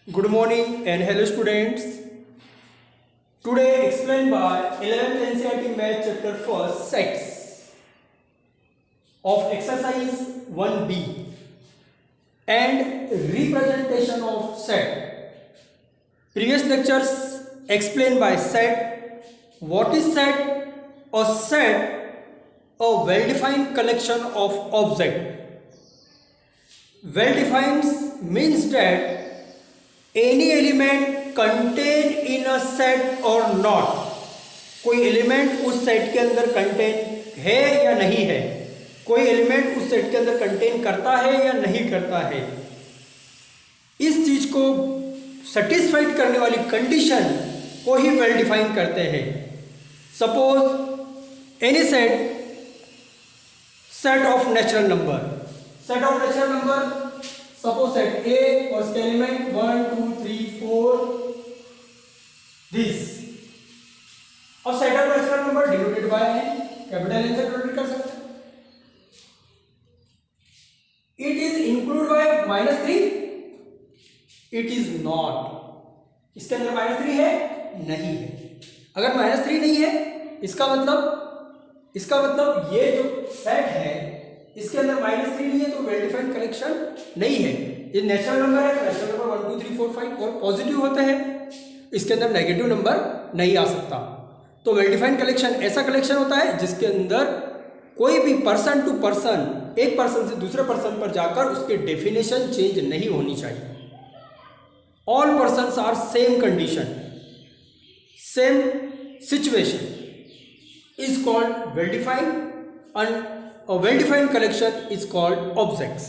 Good morning and hello students. Today explained by 11th NCERT Math chapter 1 sets of exercise 1B and representation of set. Previous lectures explained by set. What is set? A set, a well-defined collection of objects. Well-defined means that any element contain in a set or not. कोई element उस set के अंदर contain है या नहीं है, कोई element उस सेट के अंदर कंटेन करता है या नहीं करता है, इस चीज को सेटिस्फाइड करने वाली कंडीशन को ही वेल डिफाइन करते हैं. Suppose any set of natural number, suppose set A और इसके एलिमेंट 1 2 3 4 दिस. और set of natural number denoted by N, capital N से डिनोट कर सकते हैं. It is include by -3, it is not. इसके अंदर -3 है नहीं है. अगर -3 नहीं है इसका मतलब ये जो सेट है इसके अंदर -3 नहीं है तो वेल डिफाइंड कलेक्शन नहीं है. ये नेचुरल नंबर है तो नेचुरल नंबर 1 2 3 4 5 और पॉजिटिव होते हैं, इसके अंदर नेगेटिव नंबर नहीं आ सकता. तो वेल डिफाइंड कलेक्शन ऐसा कलेक्शन होता है जिसके अंदर कोई भी पर्सन टू पर्सन, एक पर्सन से दूसरे पर्सन पर जाकर उसकी डेफिनेशन चेंज नहीं होनी चाहिए. All persons are same condition, same situation is called well defined and a well defined collection is called objects.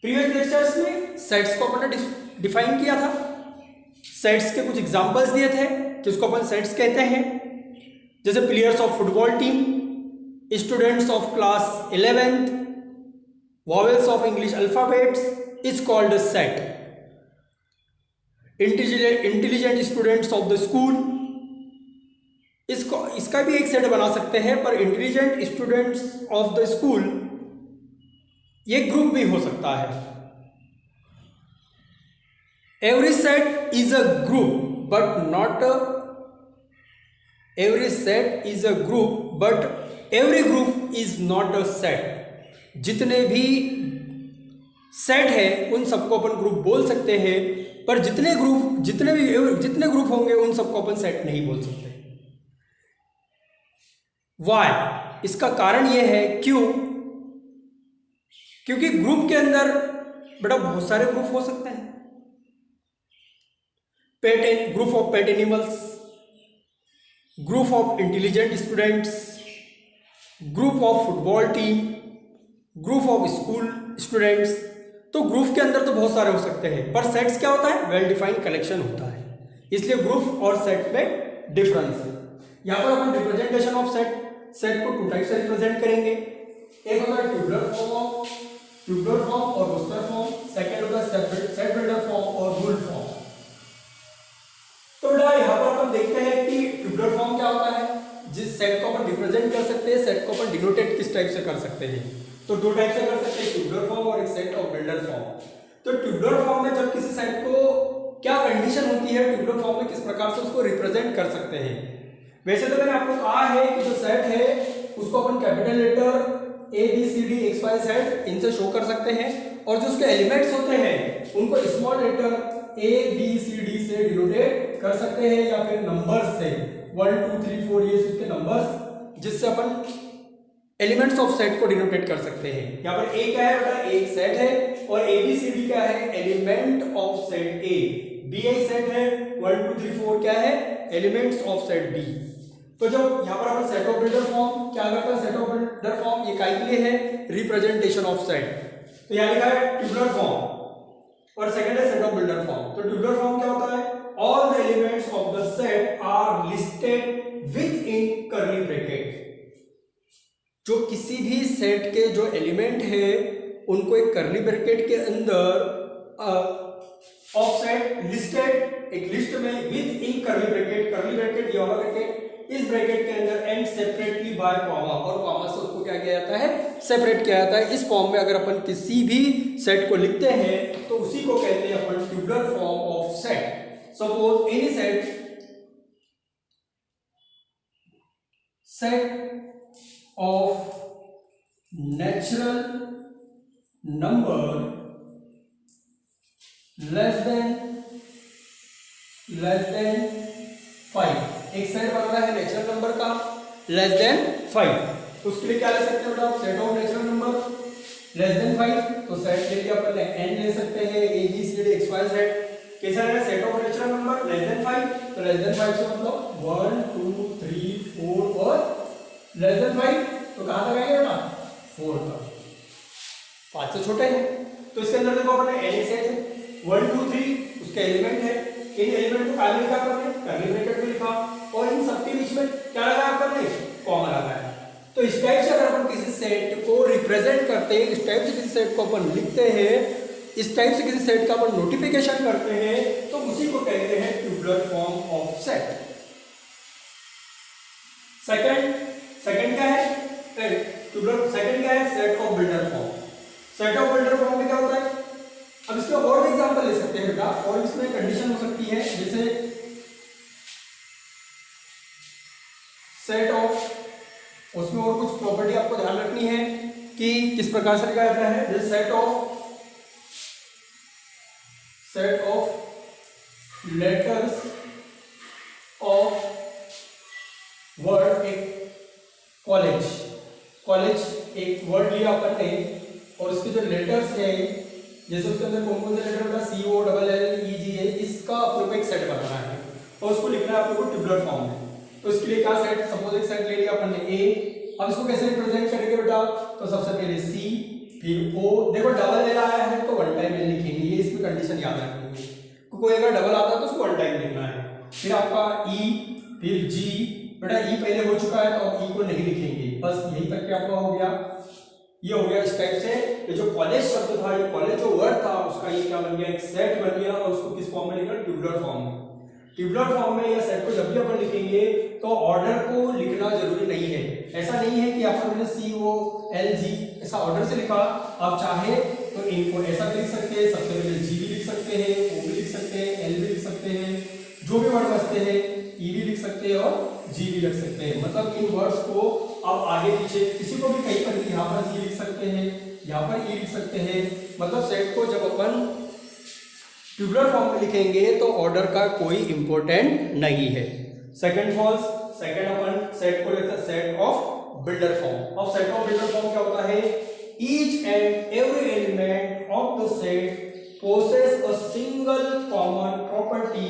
Previous lectures में सेट्स को अपन ने डिफाइन किया था. सेट्स के कुछ एग्जांपल्स दिए थे जिसको अपन सेट्स कहते हैं, जैसे players of football team, students of class 11th, vowels of English alphabets is called a set. Intelligent students of the school, इसका भी एक सेट बना सकते हैं, पर intelligent students of the school ये ग्रुप भी हो सकता है. Every set is a group but not every set is a group but every group is not a set. जितने भी सेट है उन सबको अपन ग्रुप बोल सकते हैं, पर जितने ग्रुप होंगे उन सबको अपन सेट नहीं बोल सकते. वाई? इसका कारण यह है क्योंकि ग्रुप के अंदर बेटा बहुत सारे ग्रुप हो सकते हैं. Group of pet animals, group of intelligent students, group of football team, group of school students. तो ग्रुप के अंदर तो बहुत सारे हो सकते हैं, पर सेट्स क्या होता है? वेल डिफाइंड कलेक्शन होता है. इसलिए ग्रुप और सेट में डिफरेंस है. यहां पर अपन रिप्रेजेंटेशन ऑफ सेट को 2 टाइप से रिप्रेजेंट करेंगे. एक होता है ट्यूबुलर फॉर्म और बूस्टर फॉर्म. सेकंड होता है सेट बिल्डर फॉर्म और रूल फॉर्म. तो बेटा यहां पर अपन देखते हैं कि ट्यूबुलर फॉर्म क्या होता है. जिस सेट को अपन रिप्रेजेंट कर सकते हैं, सेट को अपन डिनोटेट किस टाइप से कर सकते हैं? तो 2 टाइप से कर सकते हैं, ट्यूबुलर फॉर्म और एक सेट ऑफ बिल्डर फॉर्म. तो ट्यूबुलर फॉर्म में जब किसी सेट को क्या कंडीशन होती है, ट्यूबुलर फॉर्म में किस प्रकार से उसको रिप्रेजेंट कर सकते हैं? वैसे तो मैंने आपको कहा है कि जो सेट है उसको अपन capital letter A B C D X Y Z इनसे शो कर सकते हैं, और जो उसके एलिमेंट्स होते हैं उनको small letter A B C D से डिनोटेट कर सकते हैं, या फिर नंबर्स से 1 2 3 4 ये उसके नंबर्स जिससे अपन एलिमेंट्स ऑफ सेट को डिनोटेट कर सकते हैं. यहाँ पर A क्या है बेटा? एक सेट है. और A B C D क्या है? Element of set A. B एक सेट है. 1 2 3 4 क्या है? Elements of set B. तो जब यहाँ पर अपन सेट ऑफ बिल्डर फॉर्म क्या करता है? सेट ऑफ बिल्डर फॉर्म ये काय के लिए है? Representation of set. तो यहाँ लिखा है ट्यूबुलर फॉर्म और सेकंड है सेट ऑफ बिल्डर फॉर्म. तो ट्यूबुलर फॉर्म क्या होता है? All the elements of the set are listed within curly bracket. जो किसी भी सेट के जो एलिमेंट है उनको एक कर्ली ब्रैकेट के अंदर ऑफ सेट लिस्टेड, एक लिस्ट में with in curly bracket. Curly bracket ये वाला ब्रैकेट इस ब्रैकेट के अंदर एंड सेपरेटली बाय कॉमा, और कॉमा से उसको क्या किया जाता है, सेपरेट किया जाता है। इस फॉर्म में अगर अपन किसी भी सेट को लिखते हैं तो उसी को कहते हैं अपन tubular form of set. Suppose any set of natural number less than 5, एक सेट बन रहा है नेचुरल नंबर का लेस देन 5, उसके लिए क्या ले सकते हैं बेटा, set of natural number less than 5, तो सेट के लिए अपन n ले सकते हैं, a b c d x y z। कैसा है set of natural number less than 5, तो लेस देन 5 से मतलब 1 2 3 4 और लेस देन 5, तो कहां तक आएगा बेटा, 4 तक, 5 से छोटे हैं। तो इसके अंदर देखो अपन n सेट है 1 2 3, उसके एलिमेंट है, इन एलिमेंट को काले लिखा करने कर्ली ब्रैकेट में लिखा, और इन सबके बीच में क्या लगाया अपन ने, कॉमा लगाया। तो इस टाइप से अगर अपन किसी सेट को रिप्रेजेंट करते हैं, इस टाइप से किसी सेट को अपन लिखते हैं, इस टाइप से किसी सेट का अपन नोटिफिकेशन करते हैं, तो उसी को कहते हैं tubular form of set. Second क्या है, सेकंड क्या है, set of builder form. Set of builder form में क्या होता है, अब इसका और भी एग्जांपल ले सकते हैं बेटा, और इसमें कंडीशन हो सकती है, जैसे सेट ऑफ, उसमें और कुछ प्रॉपर्टी आपको ध्यान रखनी है कि किस प्रकार से लिखा जाता है। जैसे set of letters of word, एक कॉलेज एक वर्ड लिया अपन ने, और उसके जो लेटर्स है, जैसे उसके अंदर कौन से लेटर होगा, सी ओ डबल एल ई जी है, इसका आपको एक सेट बनाना है और उसको लिखना है आपको ट्यूबुलर फॉर्म में। तो इसके लिए क्या सेट, सपोज एक सेट ले लिया अपन ने ए, अब इसको कैसे रिप्रेजेंट करेंगे बेटा, तो सबसे पहले सी फिर ओ, देखो डबल एल आया है तो वन टाइम एल लिखेंगे, ये इसमें कंडीशन याद रखनी है, कोई अगर डबल आता है तो उसको वन टाइम लिखना है। फिर आपका ई, फिर जी, बेटा ई पहले हो चुका है तो अब ई को नहीं लिखेंगे, बस यही तक के आपका हो गया, ये हो गया। इस टाइप से ये जो कॉलेज शब्द था, ये कॉलेज जो वर्ड था, उसका ये क्या बन गया, एक सेट बन गया, और उसको किस फॉर्म में लिखना, ट्यूबुलर फॉर्म में। ट्यूबुलर फॉर्म में या सेट को जब भी अपन लिखेंगे तो ऑर्डर को लिखना जरूरी नहीं है, ऐसा नहीं है कि अपन सी ओ एल जी ऐसा ऑर्डर से लिखा, आप चाहे तो इनको ऐसा भी लिख सकते हैं, सबसे पहले जी भी लिख सकते हैं, ओ भी लिख सकते हैं, एल भी लिख सकते हैं, जो भी वर्ड बचते हैं, ई भी लिख सकते हैं और जी भी लिख सकते हैं। मतलब इन वर्ड्स को आप आगे पीछे किसी को भी कहीं पर यहाँ पर जी लिख सकते हैं, यहाँ पर ई लिख सकते हैं। मतलब सेट को जब अपन ट्यूबुलर फॉर्म में लिखेंगे तो ऑर्डर का कोई इंपॉर्टेंट नहीं है। सेकंड फॉल्स, सेकंड अपन सेट को लेते हैं सेट ऑफ बिल्डर फॉर्म। अब सेट ऑफ बिल्डर फॉर्म क्या होता है, each and every element of the set possess a single common property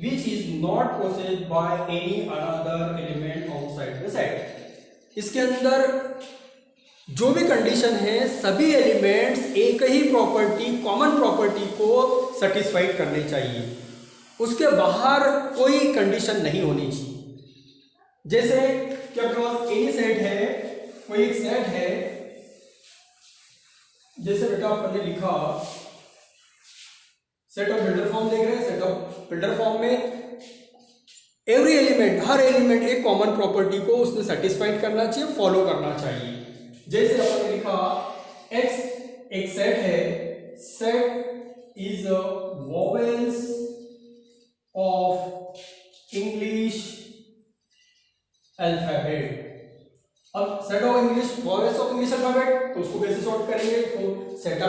which is not possessed by any another element outside the set। इसके अंदर जो भी condition है, सभी एलिमेंट्स एक ही प्रॉपर्टी, कॉमन प्रॉपर्टी को सेटिस्फाइड करने चाहिए, उसके बाहर कोई कंडीशन नहीं होनी चाहिए। जैसे क्या पास एनी सेट है, कोई एक सेट है, जैसे बेटा आपने लिखा सेट ऑफ बिल्डर फॉर्म देख रहे हैं, सेट ऑफ बिल्डर फॉर्म में एवरी एलिमेंट, हर एलिमेंट एक कॉमन प्रॉपर्टी को उसने सेटिस्फाइड करना चाहिए, फॉलो करना चाहिए। जैसे अपन ने लिखा x एक सेट है, set is vowels of English alphabet. अब set of English vowels of English alphabet, तो उसको कैसे सॉर्ट करेंगे, तो सेट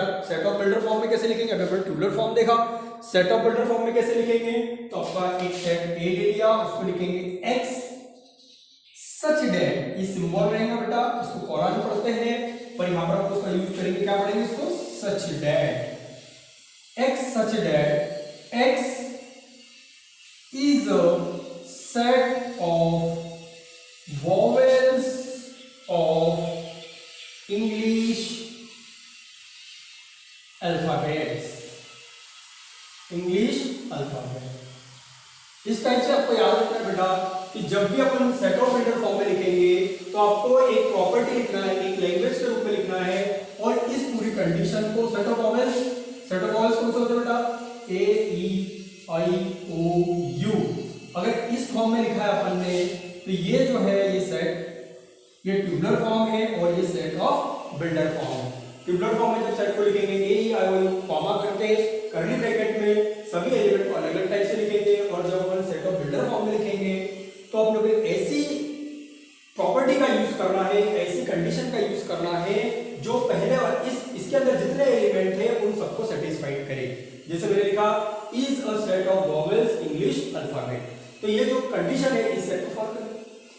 ऑफ बिल्डर फॉर्म में कैसे लिखेंगे, अभी अपन ट्यूबुलर फॉर्म देखा, सेट ऑफ बिल्डर फॉर्म में कैसे लिखेंगे, तो आपका एक सेट ए ले लिया, उसको लिखेंगे x सच दैट, ये सिंबल रहेगा बेटा, इसको कुरान में पढ़ते हैं, पर यहां पर आप उसका यूज करेंगे, क्या पढ़ेंगे इसको, such that x such that x is a set of vowels of English alphabets, English alphabet। इस टाइप से आपको याद रखना है बेटा कि जब भी अपन सेट ऑफ बिल्डर फॉर्म में लिखेंगे तो आपको एक प्रॉपर्टी लिखना है, एक लैंग्वेज के रूप में लिखना है, और इस पूरी कंडीशन को set of vowels, set of vowels कौन सा होता है बेटा, ए ई आई ओ यू, अगर इस फॉर्म में लिखा है अपन ने, तो ये ये ट्यूबुलर फॉर्म है और ये सेट ऑफ बिल्डर फॉर्म है। ट्यूबुलर फॉर्म में जब सेट को लिखेंगे A कॉमा करके कर्ली ब्रैकेट में सभी एलिमेंट को अलग अलग टाइप से लिखेंगे, और जब अपन सेट ऑफ बिल्डर फॉर्म में लिखेंगे तो अपने को ऐसी प्रॉपर्टी का यूज करना है, ऐसी कंडीशन का यूज करना है जो पहले और इसके अंदर जितने एलिमेंट है उन सबको सेटिस्फाइड करे। जैसे मैंने लिखा is a set of vowels English alphabet, तो ये जो कंडीशन है इस सेट को फॉलो करे,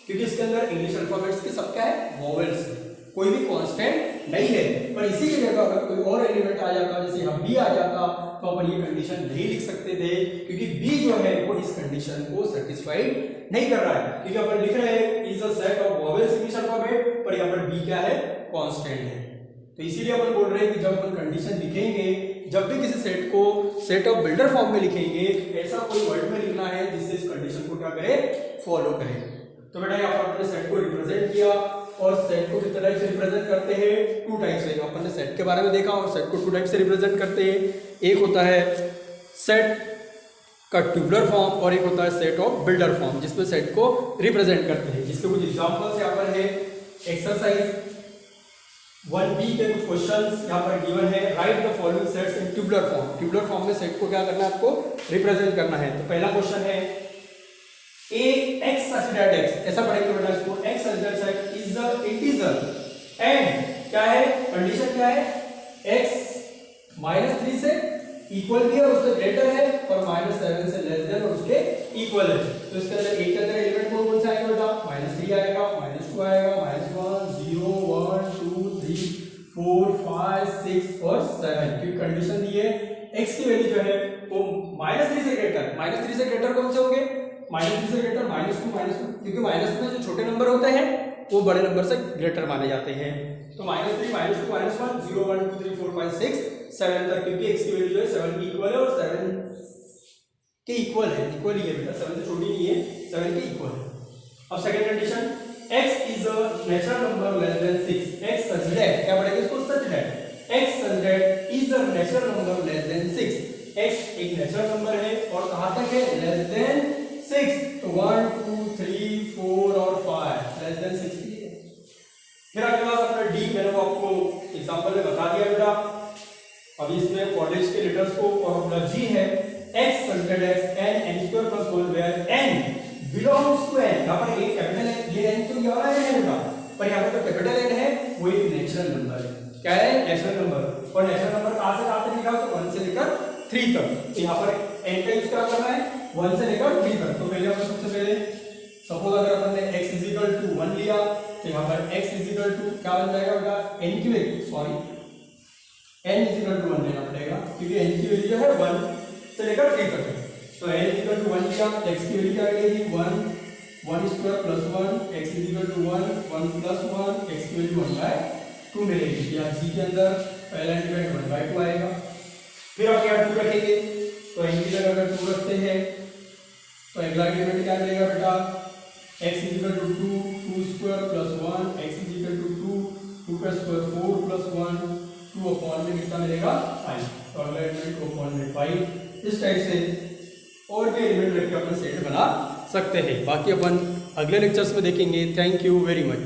क्योंकि इसके अंदर इंग्लिश अल्फाबेट्स के सब क्या है, वॉवेल्स है, कोई भी कांस्टेंट नहीं है। पर इसी की जगह अगर कोई और एलिमेंट आ जाता, जैसे यहाँ बी आ जाता, तो अपन ये कंडीशन नहीं लिख सकते थे, क्योंकि बी जो है वो इस कंडीशन को सेटिस्फाइड नहीं कर रहा है, क्योंकि अपन लिख रहे हैं is a set of vowels English alphabet, पर यहाँ पर बी क्या है, कांस्टेंट है। तो इसीलिए अपन बोल रहे हैं कि जब अपन कंडीशन लिखेंगे, जब भी किसी सेट को सेट ऑफ बिल्डर फॉर्म में लिखेंगे, ऐसा कोई वर्ड में लिखना है जिससे इस कंडीशन को क्या करे, फॉलो करे। तो बेटा यहाँ पर अपने सेट को रिप्रेजेंट किया, और सेट को कितने टाइप से रिप्रेजेंट करते हैं, 2 टाइप से। अपन ने सेट के बारे में देखा, और सेट को 2 टाइप से रिप्रेजेंट करते हैं। एक होता है सेट का ट्यूबुलर फॉर्म और एक होता है सेट ऑफ बिल्डर फॉर्म, जिसमें सेट को रिप्रेजेंट करते हैं। जिसके कुछ एग्जांपल्स यहाँ पर है, एक्सरसाइज 1B के कुछ क्वेश्चंस यहाँ पर गिवन है। Right the following sets in tubular form. Tubular form में सेट को क्या करना है, आपको रिप्रेजेंट करना है। तो पहला क्वेश्चन है A x such that x, ऐसा पढ़ेंगे बेटा इसको, x such that x is the integer and क्या है, कंडीशन क्या है, x -3 से इक्वल भी है और उससे ग्रेटर है, और -7 से लेस देन और उसके इक्वल है। तो इसके अंदर एक के अंदर एलिमेंट कौन सा आएगा बेटा, -3 आएगा, -2 आएगा, -1 0 1 2 3 4 5 6 और 7 की कंडीशन दी है। x की वैल्यू जो है वो -3 से ग्रेटर, -3 से ग्रेटर कौन से होंगे, -3 से ग्रेटर -2, क्योंकि माइनस में जो छोटे नंबर होते हैं वो बड़े नंबर से ग्रेटर माने जाते हैं। तो -3 -2 -1 0 1 2 3 4 5 6 7 तक, क्योंकि x की वैल्यू जो है 7 की इक्वल है और 7 के इक्वल है, इक्वल ही है बेटा, 7 से छोटी नहीं है, 7 के इक्वल है। अब second condition, x is a natural number less then 6, x such that, क्या पढ़ेंगे इसको, such that x such that is a natural number less then 6, x एक नेचुरल नंबर है और कहां तक है, लेस देन 6, तो 1 2 3 4 और 5 लेस देन 6 है। फिर आगे बात अपना डी, मैंने वो आपको एग्जांपल में बता दिया बेटा। अभी इसमें कॉलेज के लेटर्स को, और अपना जी है x subject x n n square plus 1 where n belongs to n। यहाँ पर एक कैपिटल है, ये n तो यहाँ है बेटा, पर यहाँ पर जो कैपिटल n है वो एक नेचुरल नंबर है। क्या है, नेचुरल नंबर, और नेचुरल नंबर कहाँ से कहाँ तक लिखा, तो 1 से लेकर 3 तक। तो यहाँ पर n का यूज क्या करना है, 1 से लेकर 3 तक। तो पहले अपन सबसे पहले सपोज अगर अपन ने x = 1 लिया, तो यहाँ पर x = क्या बन जाएगा बेटा, n की वैल्यू, सॉरी n = 1 लेना पड़ेगा, क्योंकि n की वैल्यू जो है 1 से लेकर 3 तक है। तो n = 1 लिया, x की वैल्यू क्या मिलेगी, 1 1 square plus 1 x = 1 1 plus 1 x की वैल्यू 1/2 मिलेगी। या g के अंदर पहला एलिमेंट 1/2 आएगा। फिर आप यहाँ 2 रखेंगे, तो n की जगह अगर 2 रखते हैं तो अगला एलिमेंट क्या मिलेगा बेटा, x = 2 2 स्क्वायर प्लस 1 x = 2 2 का स्क्वायर 4 प्लस 1 2 अपॉन में कितना मिलेगा, 5। तो अगला एलिमेंट 2 अपॉन में 5। इस टाइप से और भी एलिमेंट रख के अपन सेट बना सकते हैं। बाकी अपन अगले लेक्चर्स में देखेंगे। Thank you very much.